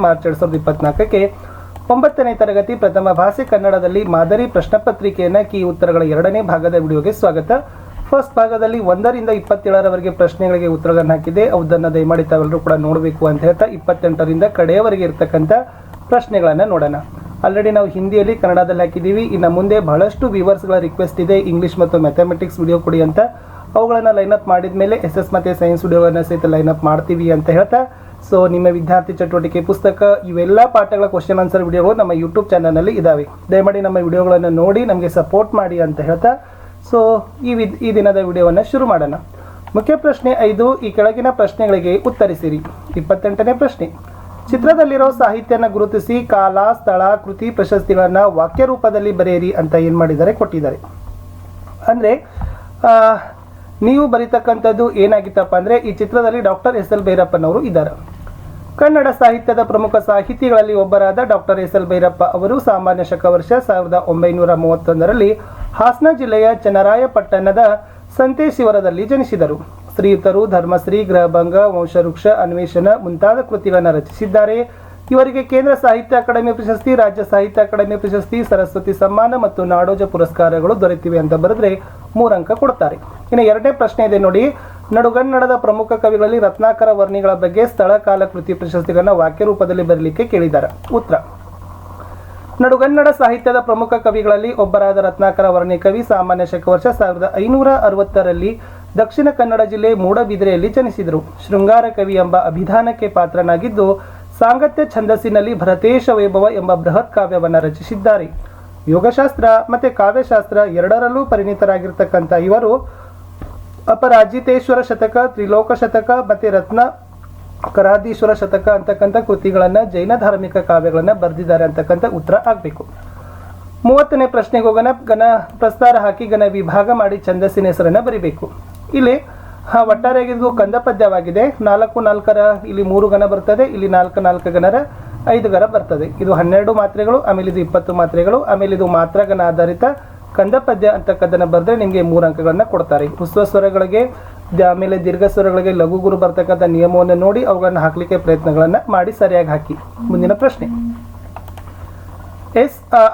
March 2024ಕ್ಕೆ 9ನೇ ತರಗತಿ ಪ್ರಥಮ ಭಾಷೆ ಕನ್ನಡದಲ್ಲಿ ಮಾದರಿ ಪ್ರಶ್ನೆ ಪತ್ರಿಕೆಯನ್ನು ಕೀ ಉತ್ತರಗಳ 2ನೇ ಭಾಗದ ವಿಡಿಯೋಗೆ ಸ್ವಾಗತ. ಫಸ್ಟ್ ಭಾಗದಲ್ಲಿ 1 ರಿಂದ 27ರವರೆಗೆ ಪ್ರಶ್ನೆಗಳಿಗೆ ಉತ್ತರಗಳನ್ನು ಹಾಕಿದೆ. ಅದನ್ನು ದಯಮಾಡಿ ತಾವೆಲ್ಲರೂ ಕೂಡ ನೋಡಬೇಕು ಅಂತ ಹೇಳ್ತಾ 28ರಿಂದ ಕಡೆಯವರೆಗೆ ಇರತಕ್ಕಂಥ ಪ್ರಶ್ನೆಗಳನ್ನು ನೋಡೋಣ. ಆಲ್ರೆಡಿ ನಾವು ಹಿಂದಿಯಲ್ಲಿ ಕನ್ನಡದಲ್ಲಿ ಹಾಕಿದ್ದೀವಿ. ಇನ್ನು ಮುಂದೆ ಬಹಳಷ್ಟು ವ್ಯೂವರ್ಸ್ಗಳ ರಿಕ್ವೆಸ್ಟ್ ಇದೆ ಇಂಗ್ಲೀಷ್ ಮತ್ತು ಮ್ಯಾಥಮೆಟಿಕ್ಸ್ ವಿಡಿಯೋ ಕೊಡಿ ಅಂತ. ಅವುಗಳನ್ನು ಲೈನಪ್ ಮಾಡಿದ ಮೇಲೆ SS ಮತ್ತು ಸೈನ್ಸ್ ವಿಡಿಯೋಗಳನ್ನು ಸಹಿತ ಲೈನಪ್ ಮಾಡ್ತೀವಿ ಅಂತ ಹೇಳ್ತಾ, ಸೊ ನಿಮ್ಮ ವಿದ್ಯಾರ್ಥಿ ಚಟುವಟಿಕೆ ಪುಸ್ತಕ ಇವೆಲ್ಲ ಪಾಠಗಳ ಕ್ವಶನ್ ಆನ್ಸರ್ ವಿಡಿಯೋಗಳು ನಮ್ಮ ಯೂಟ್ಯೂಬ್ ಚಾನಲ್ನಲ್ಲಿ ಇದ್ದಾವೆ. ದಯಮಾಡಿ ನಮ್ಮ ವಿಡಿಯೋಗಳನ್ನು ನೋಡಿ ನಮಗೆ ಸಪೋರ್ಟ್ ಮಾಡಿ ಅಂತ ಹೇಳ್ತಾ, ಸೊ ಈ ದಿನದ ವಿಡಿಯೋವನ್ನು ಶುರು ಮಾಡೋಣ. ಮುಖ್ಯ ಪ್ರಶ್ನೆ 5, ಈ ಕೆಳಗಿನ ಪ್ರಶ್ನೆಗಳಿಗೆ ಉತ್ತರಿಸಿರಿ. 28ನೇ ಪ್ರಶ್ನೆ, ಚಿತ್ರದಲ್ಲಿರೋ ಸಾಹಿತ್ಯನ ಗುರುತಿಸಿ ಕಾಲ, ಸ್ಥಳ, ಕೃತಿ, ಪ್ರಶಸ್ತಿಗಳನ್ನು ವಾಕ್ಯ ರೂಪದಲ್ಲಿ ಬರೆಯಿರಿ ಅಂತ ಏನು ಮಾಡಿದ್ದಾರೆ ಕೊಟ್ಟಿದ್ದಾರೆ. ಅಂದರೆ ನೀವು ಬರೀತಕ್ಕಂಥದ್ದು ಏನಾಗಿತ್ತಪ್ಪ ಅಂದರೆ, ಈ ಚಿತ್ರದಲ್ಲಿ ಡಾಕ್ಟರ್ SL ಭೈರಪ್ಪನವರು ಇದ್ದಾರೆ. ಕನ್ನಡ ಸಾಹಿತ್ಯದ ಪ್ರಮುಖ ಸಾಹಿತಿಗಳಲ್ಲಿ ಒಬ್ಬರಾದ ಡಾಕ್ಟರ್ SL ಭೈರಪ್ಪ ಅವರು ಸಾಮಾನ್ಯ ಶಕ ವರ್ಷ 1931ರಲ್ಲಿ ಹಾಸನ ಜಿಲ್ಲೆಯ ಚನ್ನರಾಯಪಟ್ಟಣದ ಸಂತೇಶಿವರದಲ್ಲಿ ಜನಿಸಿದರು. ಶ್ರೀಯುತರು ಧರ್ಮಶ್ರೀ, ಗೃಹಭಂಗ, ವಂಶವೃಕ್ಷ, ಅನ್ವೇಷಣ ಮುಂತಾದ ಕೃತಿಗಳನ್ನು ರಚಿಸಿದ್ದಾರೆ. ಇವರಿಗೆ ಕೇಂದ್ರ ಸಾಹಿತ್ಯ ಅಕಾಡೆಮಿ ಪ್ರಶಸ್ತಿ, ರಾಜ್ಯ ಸಾಹಿತ್ಯ ಅಕಾಡೆಮಿ ಪ್ರಶಸ್ತಿ, ಸರಸ್ವತಿ ಸಮ್ಮಾನ ಮತ್ತು ನಾಡೋಜ ಪುರಸ್ಕಾರಗಳು ದೊರೆತಿವೆ ಅಂತ ಬರೆದ್ರೆ 3 ಅಂಕ ಕೊಡ್ತಾರೆ. ಇನ್ನು 2ನೇ ಪ್ರಶ್ನೆ ಇದೆ ನೋಡಿ, ನಡುಗನ್ನಡದ ಪ್ರಮುಖ ಕವಿಗಳಲ್ಲಿ ರತ್ನಾಕರ ವರ್ಣಿಗಳ ಬಗ್ಗೆ ಸ್ಥಳ, ಕಾಲ, ಕೃತಿ, ಪ್ರಶಸ್ತಿಗಳನ್ನು ವಾಕ್ಯ ರೂಪದಲ್ಲಿ ಬರಲಿಕ್ಕೆ ಕೇಳಿದ್ದಾರೆ. ಉತ್ತರ, ನಡುಗನ್ನಡ ಸಾಹಿತ್ಯದ ಪ್ರಮುಖ ಕವಿಗಳಲ್ಲಿ ಒಬ್ಬರಾದ ರತ್ನಾಕರ ವರ್ಣಿ ಕವಿ ಸಾಮಾನ್ಯ ಶಕ ವರ್ಷ 1560ರಲ್ಲಿ ದಕ್ಷಿಣ ಕನ್ನಡ ಜಿಲ್ಲೆ ಮೂಡಬಿದಿರೆಯಲ್ಲಿ ಜನಿಸಿದರು. ಶೃಂಗಾರ ಕವಿ ಎಂಬ ಅಭಿಧಾನಕ್ಕೆ ಪಾತ್ರನಾಗಿದ್ದು ಸಾಂಗತ್ಯ ಛಂದಸ್ಸಿನಲ್ಲಿ ಭರತೇಶ ವೈಭವ ಎಂಬ ಬೃಹತ್ ಕಾವ್ಯವನ್ನು ರಚಿಸಿದ್ದಾರೆ. ಯೋಗಶಾಸ್ತ್ರ ಮತ್ತು ಕಾವ್ಯಶಾಸ್ತ್ರ ಎರಡರಲ್ಲೂ ಪರಿಣಿತರಾಗಿರ್ತಕ್ಕಂಥ ಇವರು ಅಪರಾಜಿತೇಶ್ವರ ಶತಕ, ತ್ರಿಲೋಕ ಶತಕ ಮತ್ತು ರತ್ನ ಕರಾದೀಶ್ವರ ಶತಕ ಅಂತಕ್ಕಂಥ ಕೃತಿಗಳನ್ನು, ಜೈನ ಧಾರ್ಮಿಕ ಕಾವ್ಯಗಳನ್ನು ಬರೆದಿದ್ದಾರೆ ಅಂತಕ್ಕಂಥ ಉತ್ತರ ಆಗಬೇಕು. 30ನೇ ಪ್ರಶ್ನೆಗೆ ಹೋಗೋಣ. ಗಣ ಪ್ರಸ್ತಾರ ಹಾಕಿ ಗಣ ವಿಭಾಗ ಮಾಡಿ ಛಂದಸ್ಸಿನ ಹೆಸರನ್ನು ಬರಿಬೇಕು. ಇಲ್ಲಿ ಒಟ್ಟಾರೆಯಾಗಿ ಇದು ಕಂದ ಪದ್ಯವಾಗಿದೆ. 4 ಇಲ್ಲಿ 3 ಗಣ ಬರ್ತದೆ, ಇಲ್ಲಿ 4 ಗಣರ 5 ಗಣ ಬರ್ತದೆ. ಇದು 12 ಮಾತ್ರೆಗಳು, ಆಮೇಲೆ ಇದು 20 ಮಾತ್ರೆಗಳು, ಆಮೇಲೆ ಇದು ಮಾತ್ರ ಗಣ ಆಧಾರಿತ ಕಂದ ಪದ್ಯ ಅಂತಕ್ಕದ್ದನ್ನು ಬರೆದ್ರೆ ನಿಮಗೆ 3 ಅಂಕಗಳನ್ನು ಕೊಡ್ತಾರೆ. ಹ್ರಸ್ವ ಸ್ವರಗಳಿಗೆ ಆಮೇಲೆ ದೀರ್ಘ ಸ್ವರಗಳಿಗೆ ಲಘು ಗುರು ಬರ್ತಕ್ಕಂಥ ನಿಯಮವನ್ನು ನೋಡಿ ಅವುಗಳನ್ನು ಹಾಕಲಿಕ್ಕೆ ಪ್ರಯತ್ನಗಳನ್ನು ಮಾಡಿ ಸರಿಯಾಗಿ ಹಾಕಿ. ಮುಂದಿನ ಪ್ರಶ್ನೆ,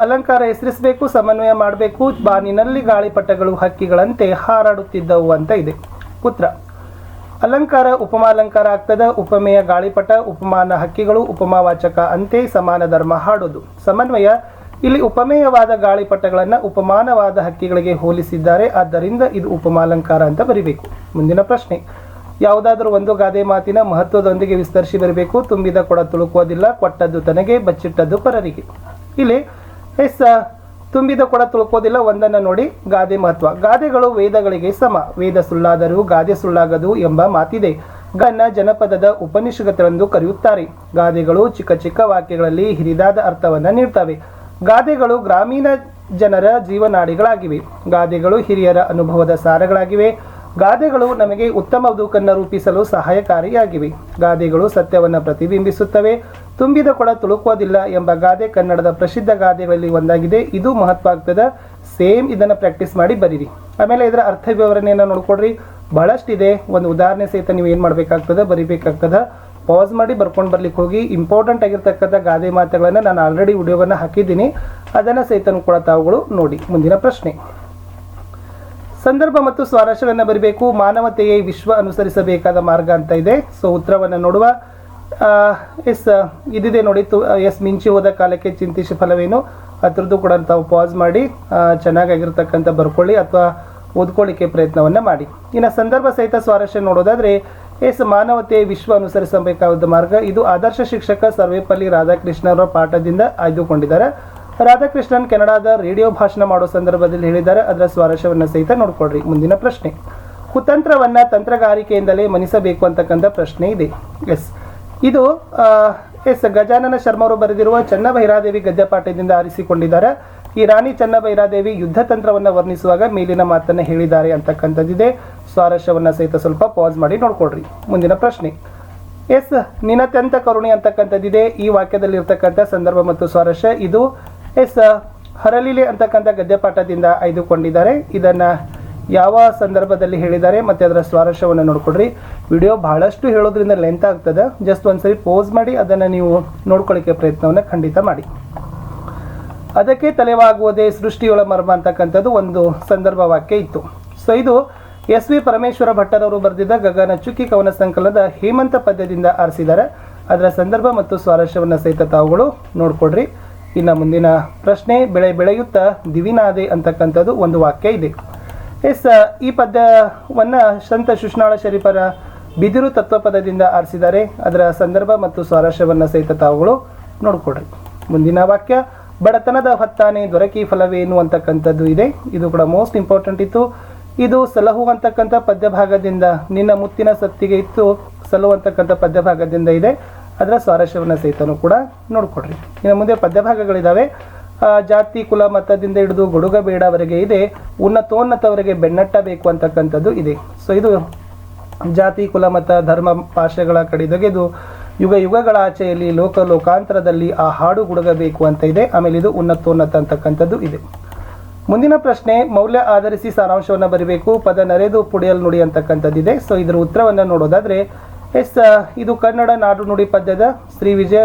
ಅಲಂಕಾರ ಹೆಸರಿಸಬೇಕು, ಸಮನ್ವಯ ಮಾಡಬೇಕು. ಬಾನಿನಲ್ಲಿ ಗಾಳಿಪಟಗಳು ಹಕ್ಕಿಗಳಂತೆ ಹಾರಾಡುತ್ತಿದ್ದವು ಅಂತ ಇದೆ. ಉತ್ತರ, ಅಲಂಕಾರ ಉಪಮಾಲಂಕಾರ ಆಗ್ತದ. ಉಪಮೇಯ ಗಾಳಿಪಟ, ಉಪಮಾನ ಹಕ್ಕಿಗಳು, ಉಪಮಾವಾಚಕ ಅಂತೆ, ಸಮಾನ ಧರ್ಮ ಹಾಡೋದು. ಸಮನ್ವಯ, ಇಲ್ಲಿ ಉಪಮೇಯವಾದ ಗಾಳಿಪಟಗಳನ್ನು ಉಪಮಾನವಾದ ಹಕ್ಕಿಗಳಿಗೆ ಹೋಲಿಸಿದ್ದಾರೆ, ಆದ್ದರಿಂದ ಇದು ಉಪಮಾಲಂಕಾರ ಅಂತ ಬರಿಬೇಕು. ಮುಂದಿನ ಪ್ರಶ್ನೆ, ಯಾವುದಾದ್ರೂ ಒಂದು ಗಾದೆ ಮಾತಿನ ಮಹತ್ವದೊಂದಿಗೆ ವಿಸ್ತರಿಸಿ ಬರಬೇಕು. ತುಂಬಿದ ಕೊಡ ತುಳುಕೋದಿಲ್ಲ, ಕೊಟ್ಟದ್ದು ತನಗೆ, ಬಚ್ಚಿಟ್ಟದ್ದು ಪರರಿಗೆ. ಇಲ್ಲಿ ತುಂಬಿದ ಕೊಡ ತುಳುಕೋದಿಲ್ಲ ಒಂದನ್ನು ನೋಡಿ. ಗಾದೆ ಮಹತ್ವ, ಗಾದೆಗಳು ವೇದಗಳಿಗೆ ಸಮ, ವೇದ ಸುಳ್ಳಾದರೂ ಗಾದೆ ಸುಳ್ಳಾಗದು ಎಂಬ ಮಾತಿದೆ. ಗಾದೆಯನ್ನು ಜನಪದದ ಉಪನಿಷತ್ತುಗಳೆಂದು ಕರೆಯುತ್ತಾರೆ. ಗಾದೆಗಳು ಚಿಕ್ಕ ಚಿಕ್ಕ ವಾಕ್ಯಗಳಲ್ಲಿ ಹಿರಿದಾದ ಅರ್ಥವನ್ನು ನೀಡ್ತವೆ. ಗಾದೆಗಳು ಗ್ರಾಮೀಣ ಜನರ ಜೀವನಾಡಿಗಳಾಗಿವೆ. ಗಾದೆಗಳು ಹಿರಿಯರ ಅನುಭವದ ಸಾರಗಳಾಗಿವೆ. ಗಾದೆಗಳು ನಮಗೆ ಉತ್ತಮ ಬದುಕನ್ನು ರೂಪಿಸಲು ಸಹಾಯಕಾರಿಯಾಗಿವೆ. ಗಾದೆಗಳು ಸತ್ಯವನ್ನು ಪ್ರತಿಬಿಂಬಿಸುತ್ತವೆ. ತುಂಬಿದ ಕೊಡ ತುಳುಕೋದಿಲ್ಲ ಎಂಬ ಗಾದೆ ಕನ್ನಡದ ಪ್ರಸಿದ್ಧ ಗಾದೆಗಳಲ್ಲಿ ಒಂದಾಗಿದೆ. ಇದು ಮಹತ್ವ ಆಗ್ತದೆ. ಸೇಮ್ ಇದನ್ನು ಪ್ರಾಕ್ಟೀಸ್ ಮಾಡಿ ಬರೀರಿ. ಆಮೇಲೆ ಇದರ ಅರ್ಥ ವಿವರಣೆಯನ್ನು ನೋಡ್ಕೊಡ್ರಿ, ಬಹಳಷ್ಟಿದೆ. ಒಂದು ಉದಾಹರಣೆ ಸಹಿತ ನೀವು ಏನು ಮಾಡಬೇಕಾಗ್ತದೆ, ಬರಿಬೇಕಾಗ್ತದೆ. ಪಾಸ್ ಮಾಡಿ ಬರ್ಕೊಂಡು ಬರ್ಲಿಕ್ಕೆ ಹೋಗಿ. ಇಂಪಾರ್ಟೆಂಟ್ ಆಗಿರ್ತಕ್ಕಂಥ ಗಾದೆ ಮಾತುಗಳನ್ನು ನಾನು ಆಲ್ರೆಡಿ ವಿಡಿಯೋವನ್ನು ಹಾಕಿದ್ದೀನಿ, ಅದನ್ನು ಸಹಿತ ಕೂಡ ತಾವುಗಳು ನೋಡಿ. ಮುಂದಿನ ಪ್ರಶ್ನೆ, ಸಂದರ್ಭ ಮತ್ತು ಸ್ವಾರಸ್ಯಗಳನ್ನು ಬರಿಬೇಕು. ಮಾನವತೆಯೇ ವಿಶ್ವ ಅನುಸರಿಸಬೇಕಾದ ಮಾರ್ಗ ಅಂತ ಇದೆ. ಸೊ ಉತ್ತರವನ್ನು ನೋಡುವ. ಇದಿದೆ ನೋಡಿ, ಮಿಂಚಿ ಹೋದ ಕಾಲಕ್ಕೆ ಚಿಂತಿಸಿ ಫಲವೇನು, ಅದ್ರದ್ದು ಕೂಡ ತಾವು ಪಾಸ್ ಮಾಡಿ ಚೆನ್ನಾಗಿರ್ತಕ್ಕಂಥ ಬರ್ಕೊಳ್ಳಿ ಅಥವಾ ಓದ್ಕೊಳ್ಳಿಕ್ಕೆ ಪ್ರಯತ್ನವನ್ನು ಮಾಡಿ. ಇನ್ನು ಸಂದರ್ಭ ಸಹಿತ ಸ್ವಾರಸ್ಯ ನೋಡೋದಾದರೆ ಮಾನವತೆ ವಿಶ್ವ ಅನುಸರಿಸಬೇಕಾದ ಮಾರ್ಗ, ಇದು ಆದರ್ಶ ಶಿಕ್ಷಕ ಸರ್ವೇಪಲ್ಲಿ ರಾಧಾಕೃಷ್ಣ ಅವರ ಪಾಠದಿಂದ ಆಯ್ದುಕೊಂಡಿದ್ದಾರೆ. ರಾಧಾಕೃಷ್ಣನ್ ಕೆನಡಾದ ರೇಡಿಯೋ ಭಾಷಣ ಮಾಡೋ ಸಂದರ್ಭದಲ್ಲಿ ಹೇಳಿದ್ದಾರೆ. ಅದರ ಸ್ವಾರಸ್ಯವನ್ನು ಸಹಿತ ನೋಡ್ಕೊಳ್ರಿ. ಮುಂದಿನ ಪ್ರಶ್ನೆ, ಕುತಂತ್ರವನ್ನು ತಂತ್ರಗಾರಿಕೆಯಿಂದಲೇ ಮನಿಸಬೇಕು ಅಂತಕ್ಕಂಥ ಪ್ರಶ್ನೆ ಇದೆ. ಇದು ಗಜಾನನ ಶರ್ಮರು ಬರೆದಿರುವ ಚನ್ನಭೈರಾದೇವಿ ಗದ್ಯಪಾಠದಿಂದ ಆರಿಸಿಕೊಂಡಿದ್ದಾರೆ. ಈ ರಾಣಿ ಚನ್ನಭೈರಾದೇವಿ ಯುದ್ಧ ತಂತ್ರವನ್ನು ವರ್ಣಿಸುವಾಗ ಮೇಲಿನ ಮಾತನ್ನು ಹೇಳಿದ್ದಾರೆ ಅಂತಕ್ಕಂಥದ್ದಿದೆ. ಸ್ವಾರಸ್ಯವನ್ನು ಸಹಿತ ಸ್ವಲ್ಪ ಪಾಸ್ ಮಾಡಿ ನೋಡ್ಕೊಳ್ರಿ. ಮುಂದಿನ ಪ್ರಶ್ನೆ, ನಿನತ್ಯಂತ ಕರುಣೆ ಅಂತಕ್ಕಂಥದ್ದಿದೆ. ಈ ವಾಕ್ಯದಲ್ಲಿ ಇರ್ತಕ್ಕಂಥ ಸಂದರ್ಭ ಮತ್ತು ಸ್ವಾರಸ್ಯ ಇದು ಹರಲೀಲೆ ಅಂತಕ್ಕಂಥ ಗದ್ಯಪಾಠದಿಂದ ಆಯ್ದುಕೊಂಡಿದ್ದಾರೆ. ಇದನ್ನು ಯಾವ ಸಂದರ್ಭದಲ್ಲಿ ಹೇಳಿದ್ದಾರೆ ಮತ್ತು ಅದರ ಸ್ವಾರಸ್ಯವನ್ನು ನೋಡ್ಕೊಡ್ರಿ. ವಿಡಿಯೋ ಬಹಳಷ್ಟು ಹೇಳೋದ್ರಿಂದ ಲೆಂತ್ ಆಗ್ತದೆ. ಜಸ್ಟ್ ಒಂದ್ಸರಿ ಪೋಸ್ ಮಾಡಿ ಅದನ್ನು ನೀವು ನೋಡ್ಕೊಳ್ಳಿಕ್ಕೆ ಪ್ರಯತ್ನವನ್ನು ಖಂಡಿತ ಮಾಡಿ. ಅದಕ್ಕೆ ತಲೆವಾಗುವುದೇ ಸೃಷ್ಟಿಯೊಳ ಮರ್ಮ ಅಂತಕ್ಕಂಥದ್ದು ಒಂದು ಸಂದರ್ಭ ವಾಕ್ಯ ಇತ್ತು. ಸೊ ಇದು ಎಸ್ ವಿ ಪರಮೇಶ್ವರ ಭಟ್ಟರವರು ಬರೆದಿದ್ದ ಗಗನ ಚುಕ್ಕಿ ಕವನ ಸಂಕಲನದ ಹೇಮಂತ ಪದ್ಯದಿಂದ ಆರಿಸಿದ್ದಾರೆ. ಅದರ ಸಂದರ್ಭ ಮತ್ತು ಸ್ವಾರಸ್ಯವನ್ನು ಸಹಿತ ತಾವುಗಳು ನೋಡ್ಕೊಡ್ರಿ. ಇನ್ನು ಮುಂದಿನ ಪ್ರಶ್ನೆ, ಬೆಳೆ ಬೆಳೆಯುತ್ತಾ ದಿವಿನಾದೆ ಅಂತಕ್ಕಂಥದ್ದು ಒಂದು ವಾಕ್ಯ ಇದೆ. ಈ ಪದ್ಯವನ್ನು ಸಂತ ಶಿಶುನಾಳ ಶರೀಫರ ಬಿದಿರು ತತ್ವಪದದಿಂದ ಆರಿಸಿದ್ದಾರೆ. ಅದರ ಸಂದರ್ಭ ಮತ್ತು ಸ್ವಾರಸ್ಯವನ್ನು ಸಹಿತ ತಾವುಗಳು ನೋಡ್ಕೊಡ್ರಿ. ಮುಂದಿನ ವಾಕ್ಯ, ಬಡತನದ ಹೊತ್ತಾನೆ ದೊರಕಿ ಫಲವೇನು ಅಂತಕ್ಕಂಥದ್ದು ಇದೆ. ಇದು ಕೂಡ ಮೋಸ್ಟ್ ಇಂಪಾರ್ಟೆಂಟ್ ಇತ್ತು. ಇದು ಸಲಹುವಂತಕ್ಕಂಥ ಪದ್ಯಭಾಗದಿಂದ, ನಿನ್ನ ಮುತ್ತಿನ ಸತ್ತಿಗೆ ಇತ್ತು ಸಲಹುವಂತಕ್ಕಂಥ ಪದ್ಯಭಾಗದಿಂದ ಇದೆ. ಅದರ ಸ್ವಾರಸ್ಯವನ್ನು ಸಹಿತನೂ ಕೂಡ ನೋಡ್ಕೊಡ್ರಿ. ಇನ್ನು ಮುಂದೆ ಪದ್ಯಭಾಗಗಳಿದ್ದಾವೆ. ಜಾತಿ ಕುಲ ಮತದಿಂದ ಹಿಡಿದು ಗೊಡುಗ ಬೇಡವರೆಗೆ ಇದೆ, ಉನ್ನತೋನ್ನತವರೆಗೆ ಬೆನ್ನಟ್ಟಬೇಕು ಅಂತಕ್ಕಂಥದ್ದು ಇದೆ. ಸೊ ಇದು ಜಾತಿ ಕುಲ ಮತ ಧರ್ಮ ಭಾಷೆಗಳ ಕಡಿದೊಗೆದು ಯುಗ ಯುಗಗಳ ಆಚೆಯಲ್ಲಿ ಲೋಕ ಲೋಕಾಂತರದಲ್ಲಿ ಆ ಹಾಡು ಗುಡುಗಬೇಕು ಅಂತ ಇದೆ. ಆಮೇಲೆ ಇದು ಉನ್ನತೋನ್ನತ ಅಂತಕ್ಕಂಥದ್ದು ಇದೆ. ಮುಂದಿನ ಪ್ರಶ್ನೆ, ಮೌಲ್ಯ ಆಧರಿಸಿ ಸಾರಾಂಶವನ್ನು ಬರೀಬೇಕು, ಪದ ನರೆದು ಪುಡಿಯಲ್ ನುಡಿ ಅಂತಕ್ಕಂಥದ್ದಿದೆ. ಸೊ ಇದರ ಉತ್ತರವನ್ನು ನೋಡೋದಾದ್ರೆ ಇದು ಕನ್ನಡ ನಾಡು ನುಡಿ ಪದ್ಯದ ಶ್ರೀ ವಿಜಯ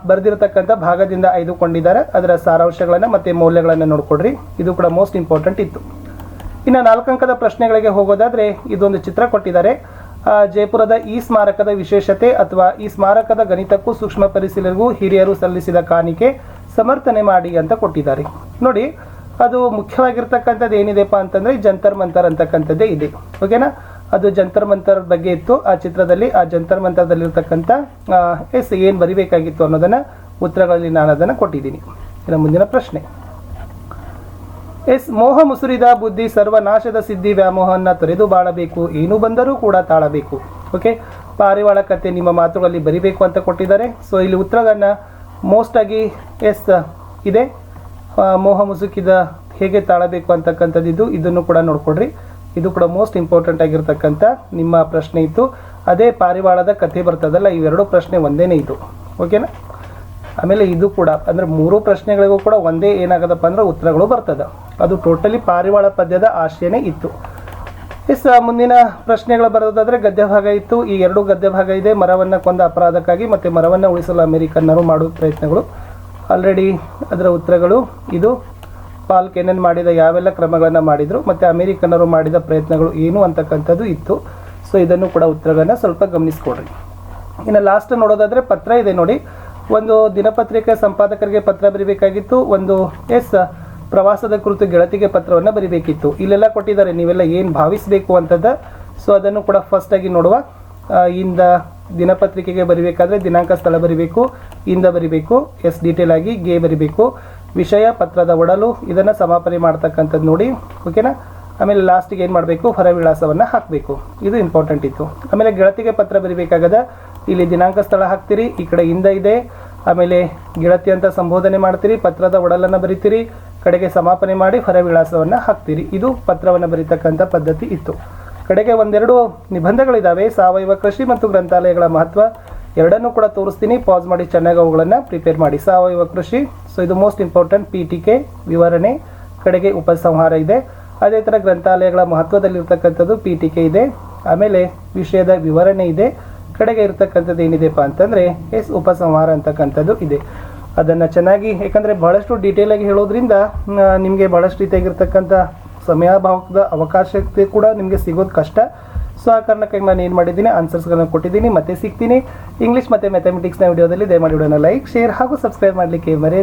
ಬರೆದಿರತಕ್ಕಂಥ ಭಾಗದಿಂದ ಆಯ್ದುಕೊಂಡಿದ್ದಾರೆ. ಅದರ ಸಾರಾಂಶಗಳನ್ನು ಮತ್ತು ಮೌಲ್ಯಗಳನ್ನು ನೋಡ್ಕೊಡ್ರಿ. ಇದು ಕೂಡ ಮೋಸ್ಟ್ ಇಂಪಾರ್ಟೆಂಟ್ ಇತ್ತು. ಇನ್ನು 4 ಅಂಕದ ಪ್ರಶ್ನೆಗಳಿಗೆ ಹೋಗೋದಾದ್ರೆ ಇದೊಂದು ಚಿತ್ರ ಕೊಟ್ಟಿದ್ದಾರೆ. ಜಯಪುರದ ಈ ಸ್ಮಾರಕದ ವಿಶೇಷತೆ ಅಥವಾ ಈ ಸ್ಮಾರಕದ ಗಣಿತಕ್ಕೂ ಸೂಕ್ಷ್ಮ ಪರಿಶೀಲನೆಗೂ ಹಿರಿಯರು ಸಲ್ಲಿಸಿದ ಕಾಣಿಕೆ ಸಮರ್ಥನೆ ಮಾಡಿ ಅಂತ ಕೊಟ್ಟಿದ್ದಾರೆ. ನೋಡಿ, ಅದು ಮುಖ್ಯವಾಗಿರ್ತಕ್ಕಂಥದ್ದು ಏನಿದೆಪ್ಪ ಅಂತಂದರೆ ಜಂತರ್ ಮಂತರ್ ಅಂತಕ್ಕಂಥದ್ದೇ ಇದೆ. ಓಕೆನಾ, ಅದು ಜಂತರ್ ಮಂತರ್ ಬಗ್ಗೆ ಇತ್ತು ಆ ಚಿತ್ರದಲ್ಲಿ. ಆ ಜಂತರ್ ಮಂತರದಲ್ಲಿರ್ತಕ್ಕಂಥ ಏನು ಬರಿಬೇಕಾಗಿತ್ತು ಅನ್ನೋದನ್ನು ಉತ್ತರಗಳಲ್ಲಿ ನಾನು ಅದನ್ನು ಕೊಟ್ಟಿದ್ದೀನಿ. ಇನ್ನು ಮುಂದಿನ ಪ್ರಶ್ನೆ, ಮೋಹ ಮುಸುರಿದ ಬುದ್ಧಿ ಸರ್ವನಾಶದ ಸಿದ್ಧಿ ವ್ಯಾಮೋಹವನ್ನು ತೊರೆದು ಬಾಳಬೇಕು, ಏನು ಬಂದರೂ ಕೂಡ ತಾಳಬೇಕು. ಓಕೆ, ಪಾರಿವಾಳ ಕತೆ ನಿಮ್ಮ ಮಾತುಗಳಲ್ಲಿ ಬರಿಬೇಕು ಅಂತ ಕೊಟ್ಟಿದ್ದಾರೆ. ಸೊ ಇಲ್ಲಿ ಉತ್ತರಗಳನ್ನು ಮೋಸ್ಟ್ ಆಗಿ ಇದೆ. ಮೋಹ ಮುಸುಕಿದ ಹೇಗೆ ತಾಳಬೇಕು ಅಂತಕ್ಕಂಥದ್ದು ಇದನ್ನು ಕೂಡ ನೋಡ್ಕೊಡ್ರಿ. ಇದು ಕೂಡ ಮೋಸ್ಟ್ ಇಂಪಾರ್ಟೆಂಟ್ ಆಗಿರ್ತಕ್ಕಂಥ ನಿಮ್ಮ ಪ್ರಶ್ನೆ ಇತ್ತು. ಅದೇ ಪಾರಿವಾಳದ ಕಥೆ ಬರ್ತದಲ್ಲ, ಇವೆರಡು ಪ್ರಶ್ನೆ ಒಂದೇನೇ ಇದು. ಓಕೆನಾ, ಆಮೇಲೆ ಇದು ಕೂಡ ಅಂದರೆ 3 ಪ್ರಶ್ನೆಗಳಿಗೂ ಕೂಡ ಒಂದೇ ಏನಾಗದಪ್ಪ ಅಂದ್ರೆ ಉತ್ತರಗಳು ಬರ್ತದೆ. ಅದು ಟೋಟಲಿ ಪಾರಿವಾಳ ಪದ್ಯದ ಆಶಯನೇ ಇತ್ತು. ಮುಂದಿನ ಪ್ರಶ್ನೆಗಳು ಬರೋದಾದ್ರೆ ಗದ್ಯ ಭಾಗ ಇತ್ತು. ಈ 2 ಗದ್ಯ ಭಾಗ ಇದೆ. ಮರವನ್ನು ಕೊಂದ ಅಪರಾಧಕ್ಕಾಗಿ ಮತ್ತು ಮರವನ್ನು ಉಳಿಸಲು ಅಮೆರಿಕನ್ನರು ಮಾಡುವ ಪ್ರಯತ್ನಗಳು. ಆಲ್ರೆಡಿ ಅದರ ಉತ್ತರಗಳು ಇದು. ಪಾಲ್ ಕೆನೆನ್ ಮಾಡಿದ ಯಾವೆಲ್ಲ ಕ್ರಮಗಳನ್ನು ಮಾಡಿದರು ಮತ್ತು ಅಮೆರಿಕನ್ನರು ಮಾಡಿದ ಪ್ರಯತ್ನಗಳು ಏನು ಅಂತಕ್ಕಂಥದ್ದು ಇತ್ತು. ಸೊ ಇದನ್ನು ಕೂಡ ಉತ್ತರಗಳನ್ನು ಸ್ವಲ್ಪ ಗಮನಿಸ್ಕೊಡ್ರಿ. ಇನ್ನು ಲಾಸ್ಟ್ ನೋಡೋದಾದರೆ ಪತ್ರ ಇದೆ ನೋಡಿ. ಒಂದು ದಿನಪತ್ರಿಕೆ ಸಂಪಾದಕರಿಗೆ ಪತ್ರ ಬರೀಬೇಕಾಗಿತ್ತು. ಒಂದು ಪ್ರವಾಸದ ಕುರಿತು ಗೆಳತಿಗೆ ಪತ್ರವನ್ನು ಬರೀಬೇಕಿತ್ತು. ಇಲ್ಲೆಲ್ಲ ಕೊಟ್ಟಿದ್ದಾರೆ ನೀವೆಲ್ಲ ಏನು ಭಾವಿಸಬೇಕು ಅಂತದ್ದು. ಸೊ ಅದನ್ನು ಕೂಡ ಫಸ್ಟಾಗಿ ನೋಡುವ. ಇಂದ ದಿನಪತ್ರಿಕೆಗೆ ಬರೀಬೇಕಾದ್ರೆ ದಿನಾಂಕ ಸ್ಥಳ ಬರೀಬೇಕು, ಇಂದ ಬರೀಬೇಕು, ಡೀಟೇಲ್ ಆಗಿ ಗೆ ಬರೀಬೇಕು, ವಿಷಯ ಪತ್ರದ ಒಡಲು ಇದನ್ನು ಸಮಾಪನೆ ಮಾಡ್ತಕ್ಕಂಥದ್ದು ನೋಡಿ. ಓಕೆನಾ, ಆಮೇಲೆ ಲಾಸ್ಟಿಗೆ ಏನು ಮಾಡಬೇಕು, ಹೊರ ವಿಳಾಸವನ್ನು ಹಾಕಬೇಕು. ಇದು ಇಂಪಾರ್ಟೆಂಟ್ ಇತ್ತು. ಆಮೇಲೆ ಗೆಳತಿಗೆ ಪತ್ರ ಬರೀಬೇಕಾಗದ ಇಲ್ಲಿ ದಿನಾಂಕ ಸ್ಥಳ ಹಾಕ್ತೀರಿ, ಈ ಕಡೆ ಇಂದ ಇದೆ, ಆಮೇಲೆ ಗೆಳತಿ ಅಂತ ಸಂಬೋಧನೆ ಮಾಡ್ತೀರಿ, ಪತ್ರದ ಒಡಲನ್ನು ಬರಿತೀರಿ, ಕಡೆಗೆ ಸಮಾಪನೆ ಮಾಡಿ ಹೊರ ವಿಳಾಸವನ್ನು ಹಾಕ್ತೀರಿ. ಇದು ಪತ್ರವನ್ನು ಬರೀತಕ್ಕಂಥ ಪದ್ಧತಿ ಇತ್ತು. ಕಡೆಗೆ 1-2 ನಿಬಂಧಗಳಿದ್ದಾವೆ. ಸಾವಯವ ಕೃಷಿ ಮತ್ತು ಗ್ರಂಥಾಲಯಗಳ ಮಹತ್ವ ಎರಡನ್ನೂ ಕೂಡ ತೋರಿಸ್ತೀನಿ. ಪಾಸ್ ಮಾಡಿ ಚೆನ್ನಾಗಿ ಅವುಗಳನ್ನು ಪ್ರಿಪೇರ್ ಮಾಡಿ. ಸಾವಯವ ಕೃಷಿ, ಸೊ ಇದು ಮೋಸ್ಟ್ ಇಂಪಾರ್ಟೆಂಟ್. ಪೀಠಿಕೆ ವಿವರಣೆ, ಕಡೆಗೆ ಉಪಸಂಹಾರ ಇದೆ. ಅದೇ ಥರ ಗ್ರಂಥಾಲಯಗಳ ಮಹತ್ವದಲ್ಲಿರ್ತಕ್ಕಂಥದ್ದು ಪೀಠಿಕೆ ಇದೆ, ಆಮೇಲೆ ವಿಷಯದ ವಿವರಣೆ ಇದೆ, ಕಡೆಗೆ ಇರ್ತಕ್ಕಂಥದ್ದು ಏನಿದೆಪ್ಪ ಅಂತಂದರೆ ಉಪಸಂಹಾರ ಅಂತಕ್ಕಂಥದ್ದು ಇದೆ. ಅದನ್ನು ಚೆನ್ನಾಗಿ, ಯಾಕಂದರೆ ಬಹಳಷ್ಟು ಡೀಟೇಲಾಗಿ ಹೇಳೋದ್ರಿಂದ ನಿಮಗೆ ಬಹಳಷ್ಟು ರೀತಿಯಾಗಿರ್ತಕ್ಕಂಥ ಸಮಯಾಭಾವದ ಅವಕಾಶತೆ ಕೂಡ ನಿಮಗೆ ಸಿಗೋದು ಕಷ್ಟ. ಸೊ ಆ ಕಾರಣಕ್ಕಾಗಿ ನಾನು ಏನು ಮಾಡಿದ್ದೀನಿ, ಆನ್ಸರ್ಸ್ಗಳನ್ನು ಕೊಟ್ಟಿದ್ದೀನಿ. ಮತ್ತೆ ಸಿಗ್ತೀನಿ ಇಂಗ್ಲೀಷ್ ಮತ್ತು ಮ್ಯಾಥಮೆಟಿಕ್ಸ್ನ ವಿಡಿಯೋದಲ್ಲಿ. ದಯಮಾಡಿ ವಿಡಿಯೋನ ಲೈಕ್, ಶೇರ್ ಹಾಗೂ ಸಬ್ಸ್ಕ್ರೈಬ್ ಮಾಡಲಿಕ್ಕೆ ಮರೆಯದೆ.